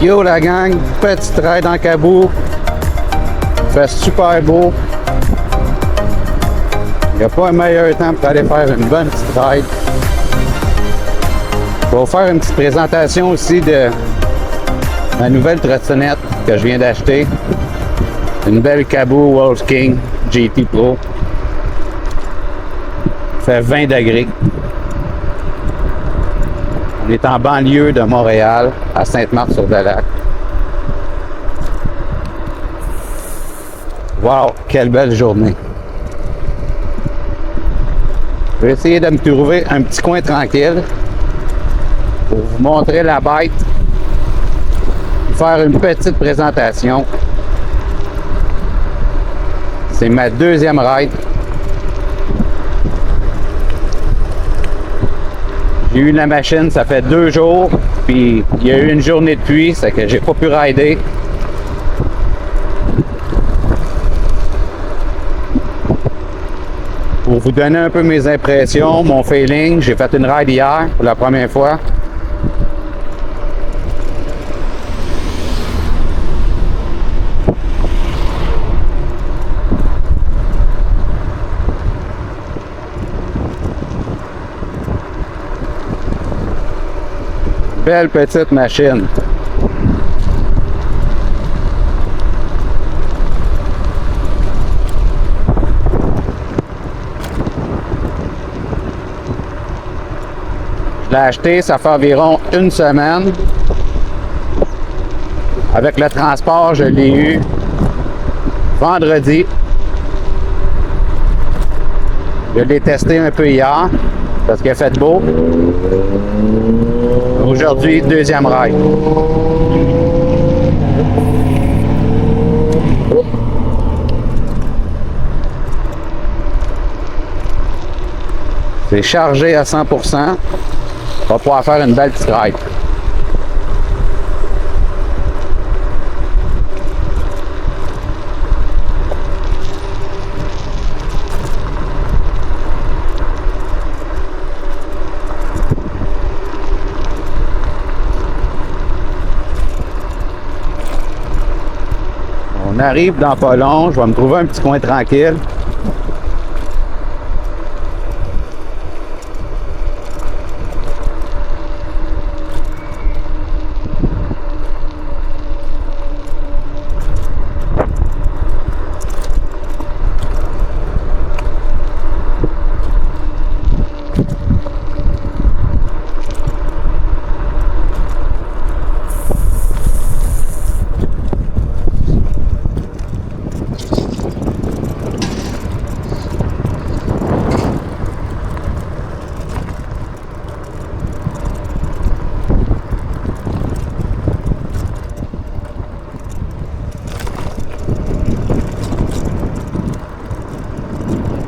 Yo la gang, petit ride en cabot. Fait super beau. Il n'y a pas un meilleur temps pour aller faire une bonne petite ride. Je vais vous faire une petite présentation aussi de ma nouvelle trottinette que je viens d'acheter. Une belle Cabot Wolf King GT Pro. Il fait 20 degrés. On est en banlieue de Montréal, à Sainte-Marthe-sur-le-Lac. Wow, quelle belle journée! Je vais essayer de me trouver un petit coin tranquille pour vous montrer la bête, faire une petite présentation. C'est ma deuxième ride. J'ai eu la machine, ça fait 2 jours, puis il y a eu une journée de pluie, c'est que j'ai pas pu rider. Pour vous donner un peu mes impressions, mon feeling, j'ai fait une ride hier pour la première fois. Belle petite machine. Je l'ai acheté, ça fait environ une semaine. Avec le transport, je l'ai eu vendredi. Je l'ai testé un peu hier parce qu'il a fait beau. Aujourd'hui, deuxième ride. C'est chargé à 100%. On va pouvoir faire une belle petite ride. On arrive dans pas long, je vais me trouver un petit coin tranquille.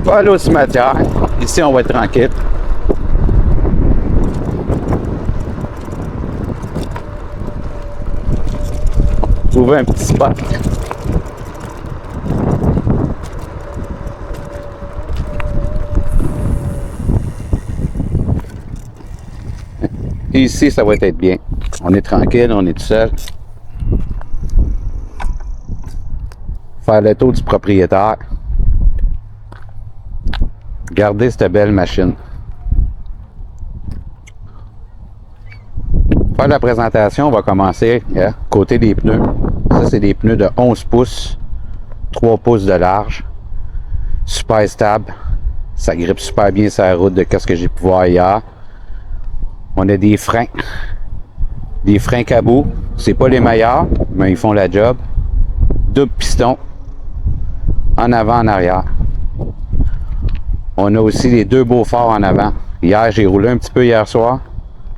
On va aller au cimetière. Ici, on va être tranquille. Trouver un petit spot. Ici, ça va être bien. On est tranquille, on est tout seul. Faire le tour du propriétaire. Regardez cette belle machine. Pour faire la présentation, on va commencer côté des pneus. Ça, c'est des pneus de 11 pouces, 3 pouces de large. Super stable. Ça grippe super bien sur la route de ce que j'ai pu voir hier. On a des freins. Des freins Cabot. C'est pas les meilleurs, mais ils font la job. Double piston. En avant, en arrière. On a aussi les 2 beaux phares en avant. Hier, j'ai roulé un petit peu hier soir.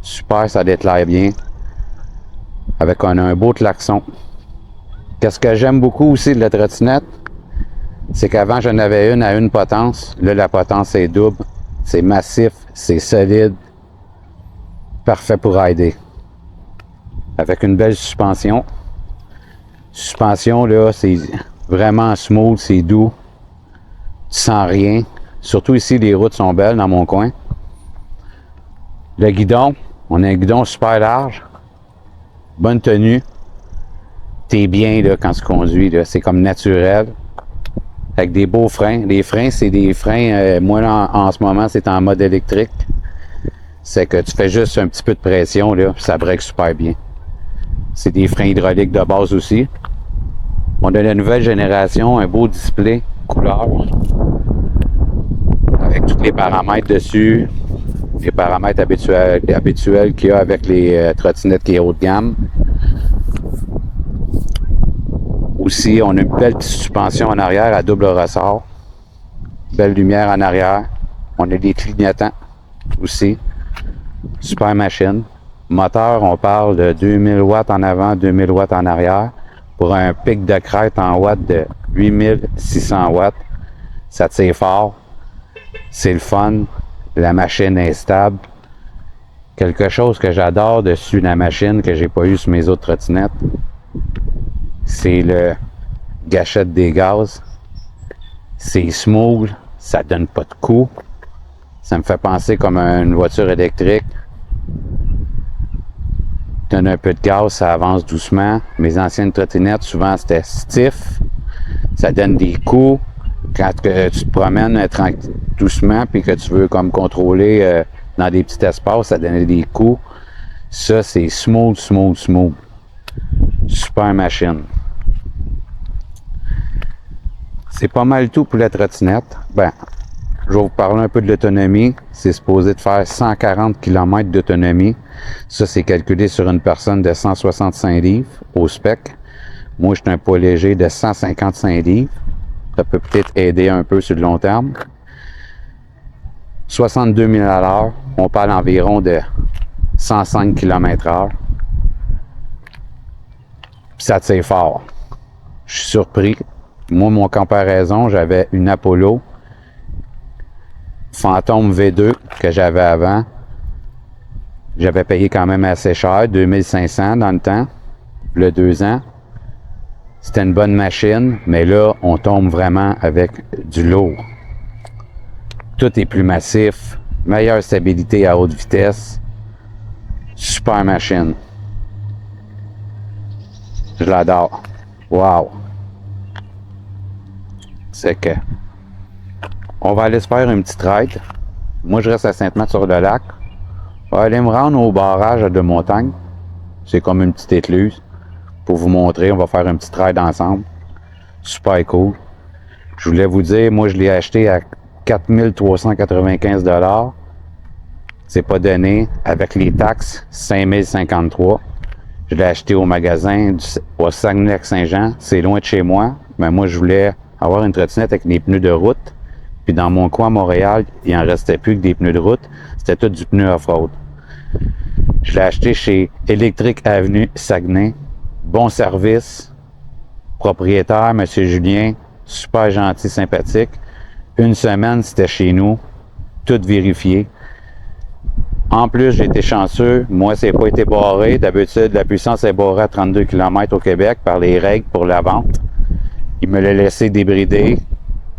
Super, ça déclare bien. Avec un beau klaxon. Qu'est-ce que j'aime beaucoup aussi de la trottinette, c'est qu'avant, j'en avais une à 1 potence. Là, la potence est double. C'est massif, c'est solide. Parfait pour rider. Avec une belle suspension. Suspension, là, c'est vraiment smooth, c'est doux. Tu sens rien. Surtout ici, les routes sont belles dans mon coin. Le guidon, on a un guidon super large. Bonne tenue. t'es bien là, quand tu conduis. Là. C'est comme naturel. Avec des beaux freins. Les freins, c'est des freins, moi là, en ce moment, c'est en mode électrique. C'est que tu fais juste un petit peu de pression, là, puis ça break super bien. C'est des freins hydrauliques de base aussi. On a la nouvelle génération, un beau display couleur. Avec tous les paramètres dessus. Les paramètres habituels qu'il y a avec les trottinettes qui est haut de gamme. Aussi, on a une belle petite suspension en arrière à double ressort. Belle lumière en arrière. On a des clignotants aussi. Super machine. Moteur, on parle de 2000 watts en avant, 2000 watts en arrière. Pour un pic de crête en watts de 8600 watts. Ça tire fort. C'est le fun. La machine est stable. Quelque chose que j'adore dessus la machine que j'ai pas eu sur mes autres trottinettes, c'est le gâchette des gaz. C'est smooth, ça donne pas de coup. Ça me fait penser comme une voiture électrique. Donne un peu de gaz, ça avance doucement. Mes anciennes trottinettes, souvent c'était stiff. Ça donne des coups. Quand tu te promènes doucement puis que tu veux comme contrôler dans des petits espaces, ça donne des coups. Ça, c'est smooth. Super machine. C'est pas mal tout pour la trottinette. Ben, je vais vous parler un peu de l'autonomie. C'est supposé de faire 140 km d'autonomie. Ça, c'est calculé sur une personne de 165 livres au spec. Moi, je suis un poids léger de 155 livres. Ça peut peut-être aider un peu sur le long terme. 62 000 à l'heure. On parle environ de 105 km/h. Puis ça tire fort. Je suis surpris. Moi, mon comparaison, j'avais une Apollo Phantom V2 que j'avais avant. J'avais payé quand même assez cher, 2500 dans le temps, le 2 ans. C'était une bonne machine, mais là, on tombe vraiment avec du lourd. Tout est plus massif, meilleure stabilité à haute vitesse. Super machine. Je l'adore. Wow! C'est que on va aller se faire une petite ride. Moi, je reste à Sainte-Marthe-sur-le-Lac. On va aller me rendre au barrage de montagne. C'est comme une petite écluse. Pour vous montrer, on va faire une petite ride ensemble. Super cool. Je voulais vous dire, moi, je l'ai acheté à 4395 $. C'est pas donné. Avec les taxes, 5053. Je l'ai acheté au magasin au Saguenay-Lac-Saint-Jean. C'est loin de chez moi. Mais moi, je voulais avoir une trottinette avec des pneus de route. Puis dans mon coin à Montréal, il en restait plus que des pneus de route. C'était tout du pneu off-road. Je l'ai acheté chez Électrique Avenue Saguenay. Bon service. Propriétaire, M. Julien. Super gentil, sympathique. Une semaine, c'était chez nous. Tout vérifié. En plus, j'ai été chanceux. Moi, ça n'a pas été barré. D'habitude, la puissance est barrée à 32 km au Québec par les règles pour la vente. Il me l'a laissé débrider.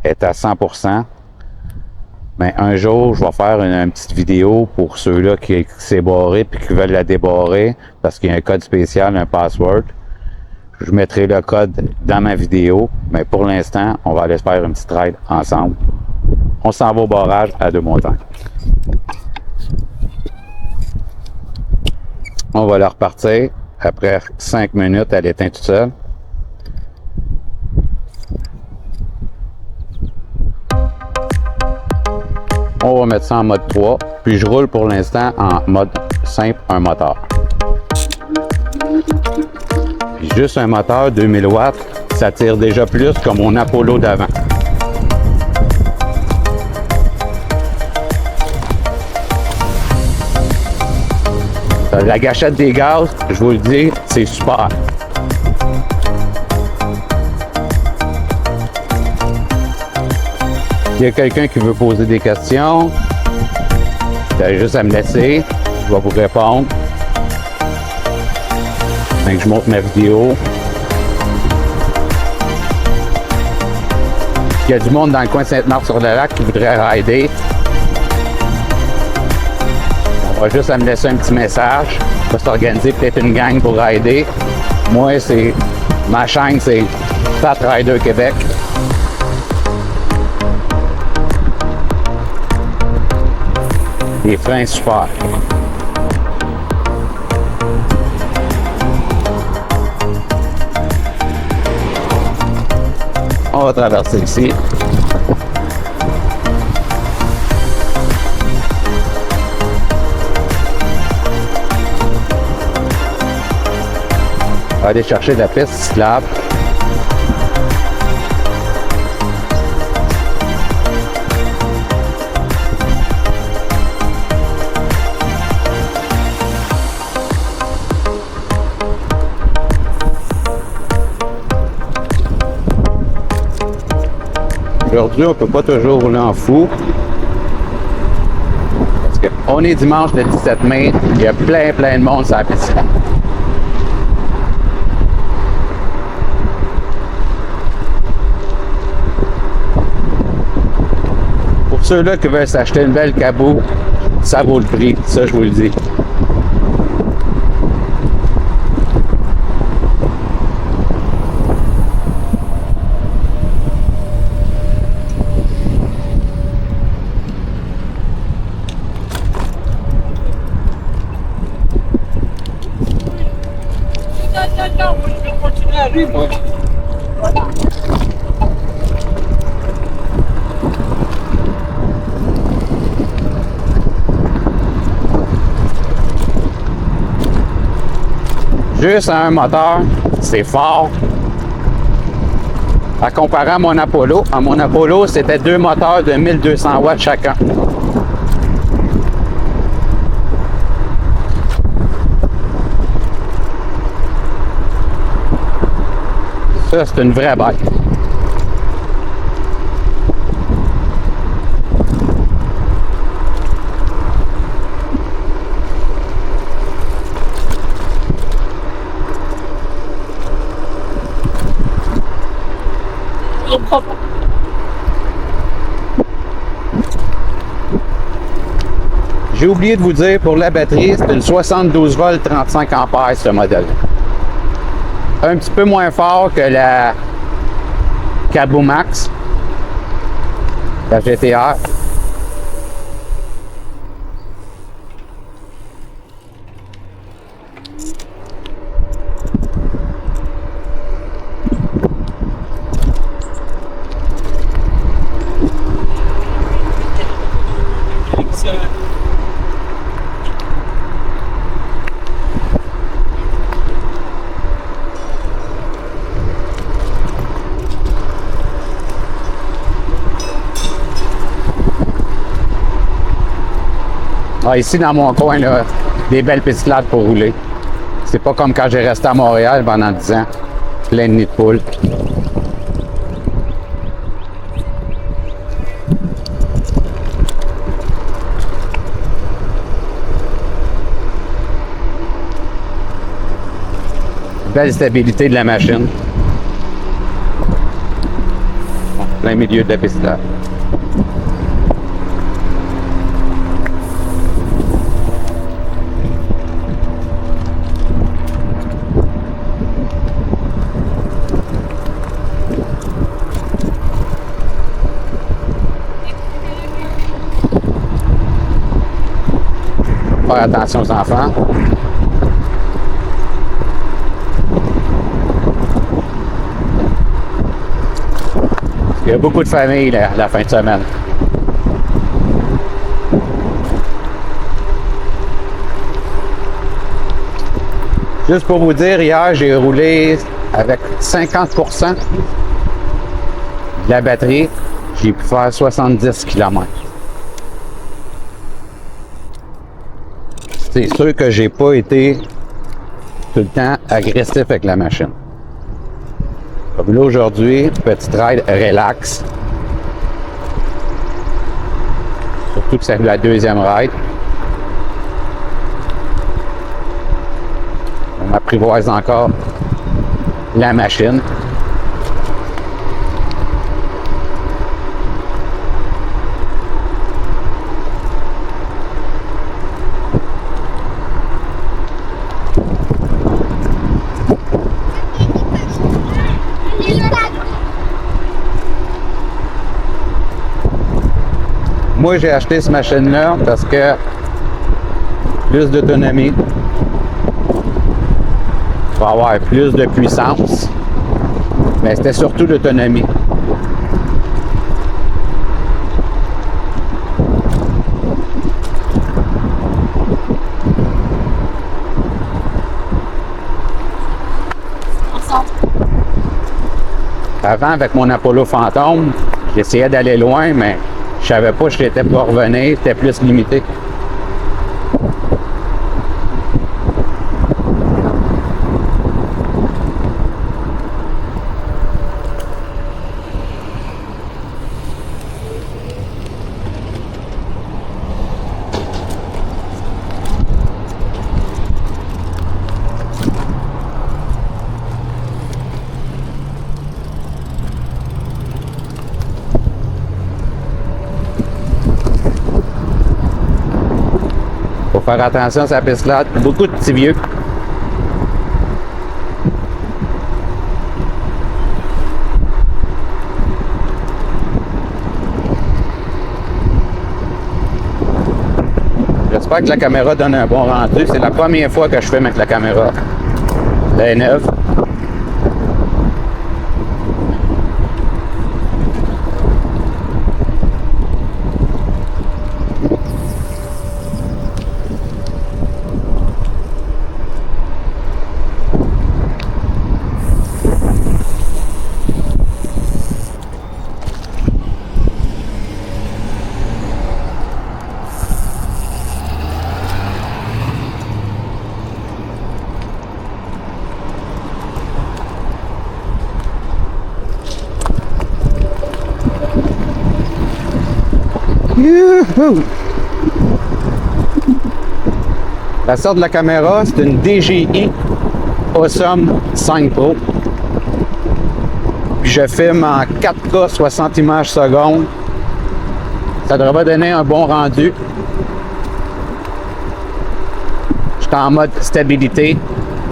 Elle est à 100%. Mais un jour, je vais faire une petite vidéo pour ceux-là qui s'est barré et qui veulent la débarrer parce qu'il y a un code spécial, un password. Je mettrai le code dans ma vidéo. Mais pour l'instant, on va aller se faire une petite ride ensemble. On s'en va au barrage à Deux-Montagnes. On va la repartir. Après 5 minutes, elle éteint toute seule. On va mettre ça en mode 3. Puis je roule pour l'instant en mode simple, un moteur. Puis juste un moteur 2000 watts, ça tire déjà plus que mon Apollo d'avant. La gâchette des gaz, je vous le dis, c'est super. Il y a quelqu'un qui veut poser des questions, vous avez juste à me laisser, je vais vous répondre. Donc, je monte ma vidéo. Il y a du monde dans le coin de Sainte-Marthe-sur-le-Lac qui voudrait rider. On va juste à me laisser un petit message. On va s'organiser peut-être une gang pour rider. Moi, c'est Ma chaîne, c'est Fat Rider Québec. Les freins super. On va traverser ici. On va aller chercher de la piste cyclable. Aujourd'hui, on ne peut pas toujours rouler en fou. Parce qu'on est dimanche le 17 mai, il y a plein de monde sur la piste. Pour ceux-là qui veulent s'acheter une belle cabot, ça vaut le prix, ça je vous le dis. Non, moi je vais continuer à vivre, moi. Voilà. Juste à un moteur, c'est fort. À comparer à mon Apollo, c'était 2 moteurs de 1200 watts chacun. Ça, c'est une vraie bête. J'ai oublié de vous dire, pour la batterie, c'est une 72 volts 35 ampères ce modèle. Un petit peu moins fort que la Cabot Max, la GTR. Ah, ici, dans mon coin, là, des belles pistes plates pour rouler. C'est pas comme quand j'ai resté à Montréal pendant 10 ans. Plein de nids de poules. Belle stabilité de la machine. Plein milieu de la piste plate. Faire attention aux enfants. Il y a beaucoup de familles là, la fin de semaine. Juste pour vous dire, hier, j'ai roulé avec 50% de la batterie. J'ai pu faire 70 km. C'est sûr que j'ai pas été tout le temps agressif avec la machine. Comme là aujourd'hui, petite ride relax. Surtout que c'est la deuxième ride. On apprivoise encore la machine. Moi, j'ai acheté cette machine-là parce que plus d'autonomie, pour avoir plus de puissance, mais c'était surtout l'autonomie. Avant, avec mon Apollo Fantôme, j'essayais d'aller loin, mais je savais pas si j'étais pour revenir, c'était plus limité. Faut faire attention à sa piste-là. Beaucoup de petits vieux. J'espère que la caméra donne un bon rendu. C'est la première fois que je filme avec la caméra. Elle est neuve. Youhou! La sorte de la caméra, c'est une DJI Awesome 5 Pro. Puis je filme en 4K 60 images secondes. Ça devrait donner un bon rendu. Je suis en mode stabilité.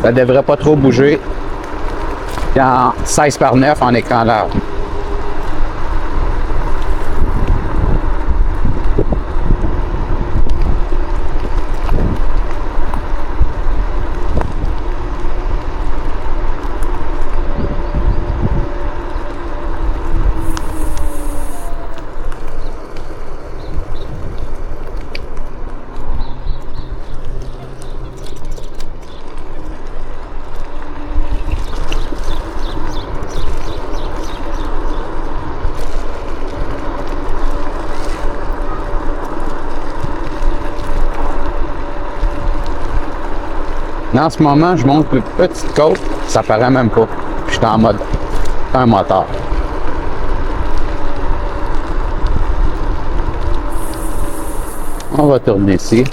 Ça devrait pas trop bouger. Puis en 16:9 en écran large. En ce moment, je monte une petite côte, ça paraît même pas. Puis je suis en mode un moteur. On va tourner ici.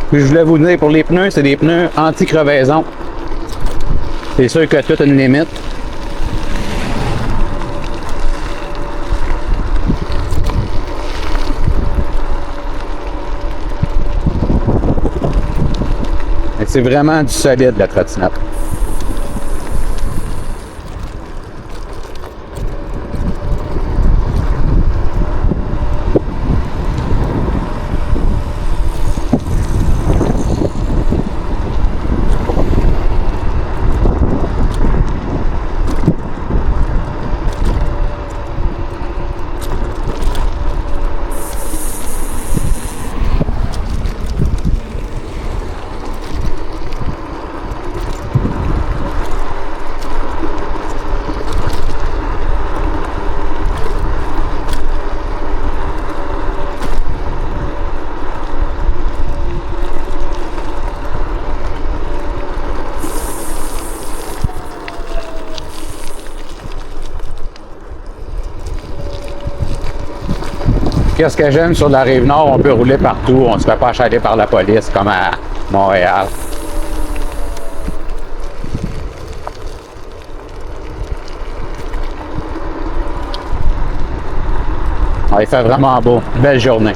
Puis je voulais vous dire, pour les pneus, c'est des pneus anti-crevaison. C'est sûr que tout a une limite. Mais c'est vraiment du solide, la trottinette. Qu'est-ce que j'aime sur la Rive-Nord, on peut rouler partout, on ne se fait pas achaler par la police comme à Montréal. Ah, il fait vraiment beau, belle journée.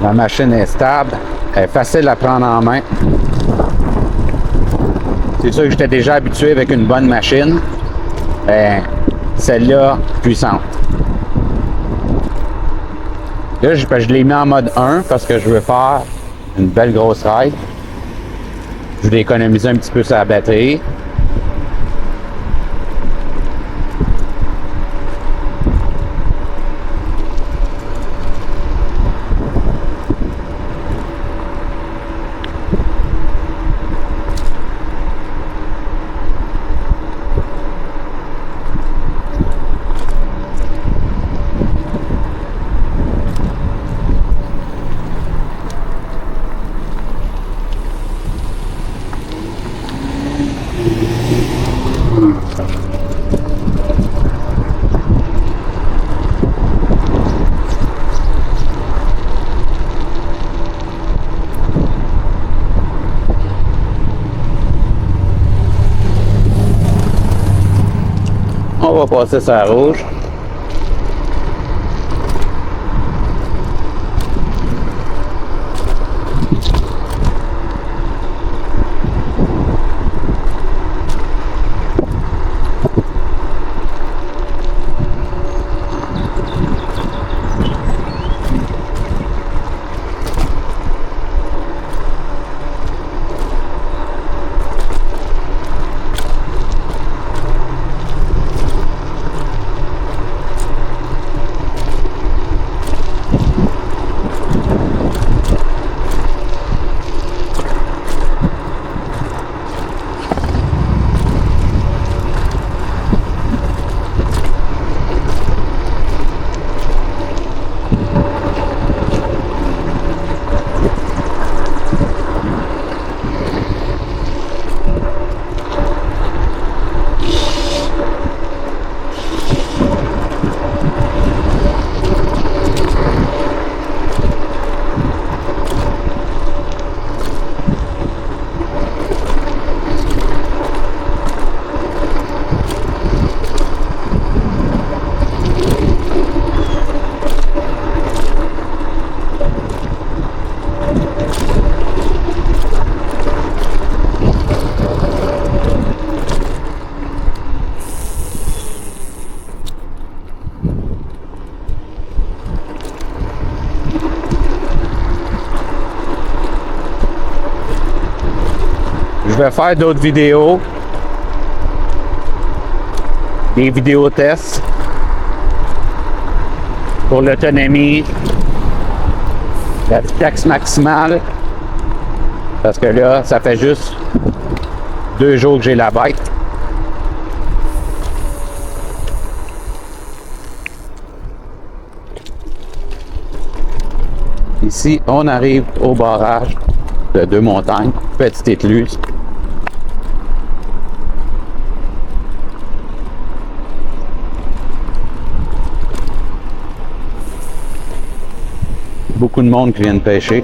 La machine est stable, elle est facile à prendre en main. C'est sûr que j'étais déjà habitué avec une bonne machine. Ben, celle-là, puissante. Là, je l'ai mis en mode 1 parce que je veux faire une belle grosse ride. Je voulais économiser un petit peu sur la batterie. On va passer sur la rouge. Je vais faire d'autres vidéos, des vidéos tests pour l'autonomie, la vitesse maximale, parce que là, ça fait juste 2 jours que j'ai la bête. Ici, on arrive au barrage de Deux-Montagnes, Petite Écluse. Beaucoup de monde qui vient de pêcher.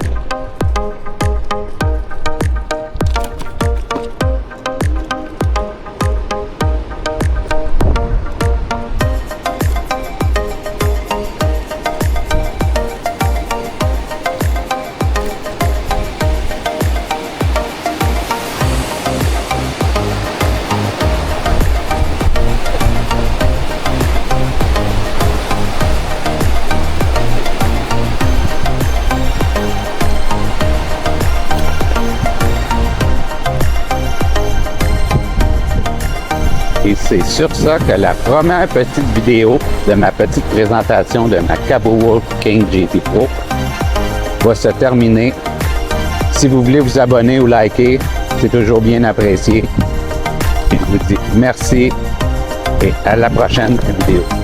Et c'est sur ça que la première petite vidéo de ma petite présentation de ma Cabo Wolf King GT Pro va se terminer. Si vous voulez vous abonner ou liker, c'est toujours bien apprécié. Je vous dis merci et à la prochaine vidéo.